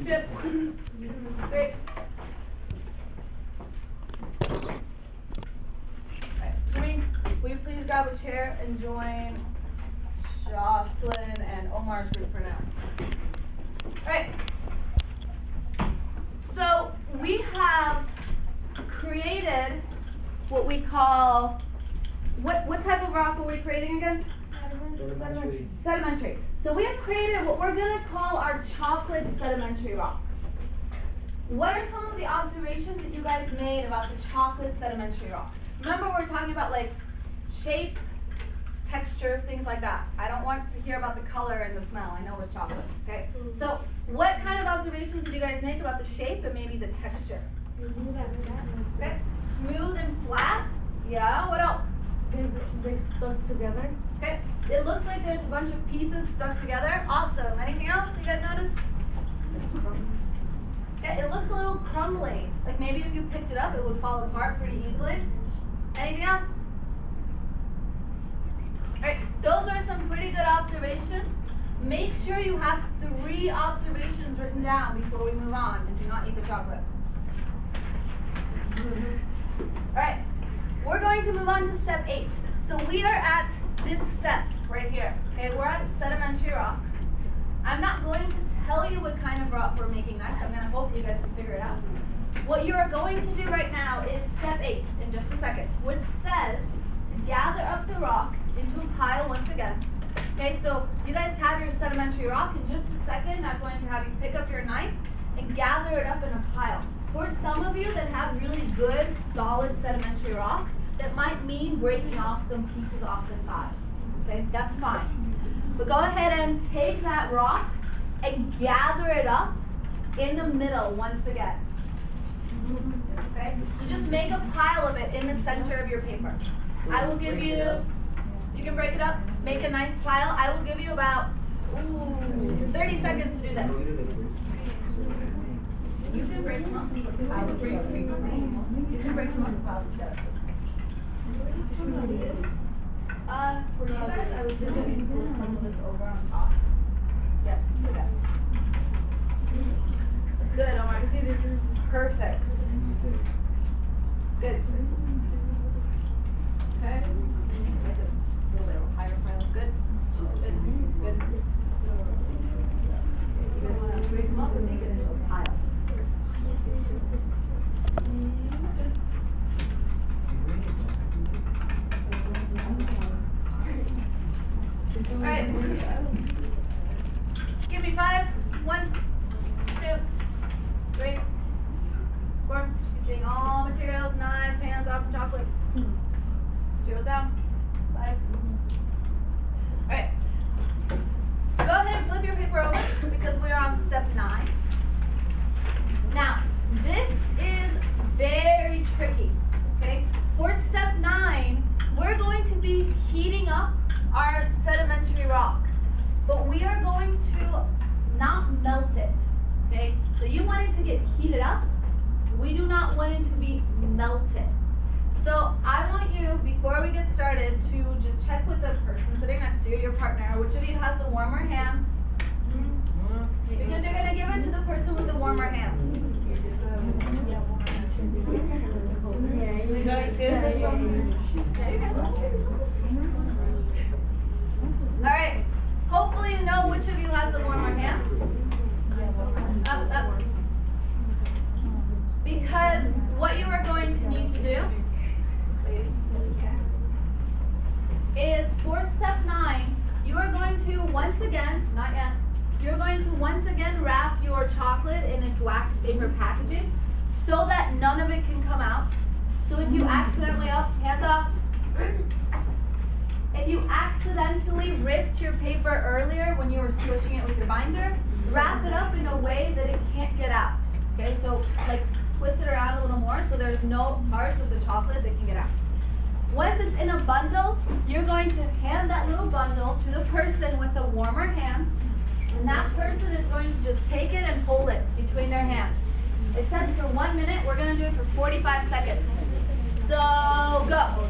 Good. Great. Right. Will you please grab a chair and join Jocelyn and Omar's group for now? Alright. So we have created what we call, what type of rock are we creating again? Sedimentary. So we have created what we're going to call our chocolate sedimentary rock. What are some of the observations that you guys made about the chocolate sedimentary rock? Remember, we're talking about like shape, texture, things like that. I don't want to hear about the color and the smell. I know it's chocolate. Okay. So what kind of observations did you guys make about the shape and maybe the texture? Okay. Smooth and flat. Yeah. What else? They stuck together. Okay. It looks like there's a bunch of pieces stuck together. Awesome. Anything else you guys noticed? Okay. It looks a little crumbly. Like maybe if you picked it up, it would fall apart pretty easily. Anything else? All right. Those are some pretty good observations. Make sure you have 3 observations written down before we move on, and do not eat the chocolate. All right. We're going to move on to step 8. So we are at this step right here. Okay, we're at sedimentary rock. I'm not going to tell you what kind of rock we're making next. I'm going to hope you guys can figure it out. What you are going to do right now is step 8 in just a second, which says to gather up the rock into a pile once again. Okay, so you guys have your sedimentary rock. In just a second, I'm going to have you pick up your knife and gather it up in a pile. For some of you that have really good, solid sedimentary rock, that might mean breaking off some pieces off the sides. Okay, that's fine. But go ahead and take that rock and gather it up in the middle once again. Okay, so just make a pile of it in the center of your paper. I will give you, you can break it up, make a nice pile. I will give you about 30 seconds to do this. You can break them up. I will break them. You can break them up in piles together. For you guys, I was going to put some of this over on top. Yep, do that. That's good, Omar. Perfect. Good. Okay. Make it a little bit of a higher pile. Good. Good. Good. You guys want to break them up and make it into a pile. All right. Give me 5. 1, 2, 3, 4. She's seeing all materials, knives, hands off the chocolate. 0 down. 5. All right. Go ahead and flip your paper over because we are on step 9. Now, this is very tricky. Okay. For step 9, we're going to be heating up our sedimentary rock, but we are going to not melt it. Okay, so you want it to get heated up. We do not want it to be melted. So I want you, before we get started, to just check with the person sitting next to you, your partner, which of you has the warmer hands? Because you're going to give it to the person with the warmer hands. All right. Hopefully you know which of you has the warmer hands. Up, up. Because what you are going to need to do is for step 9, you are going to once again, not yet, you're going to once again wrap your chocolate in this wax paper packaging so that none of it can come out. So if you accidentally, hands off. If you accidentally ripped your paper earlier when you were squishing it with your binder, wrap it up in a way that it can't get out. Okay, so like twist it around a little more so there's no parts of the chocolate that can get out. Once it's in a bundle, you're going to hand that little bundle to the person with the warmer hands, and that person is going to just take it and hold it between their hands. It says for 1 minute, we're going to do it for 45 seconds. So go.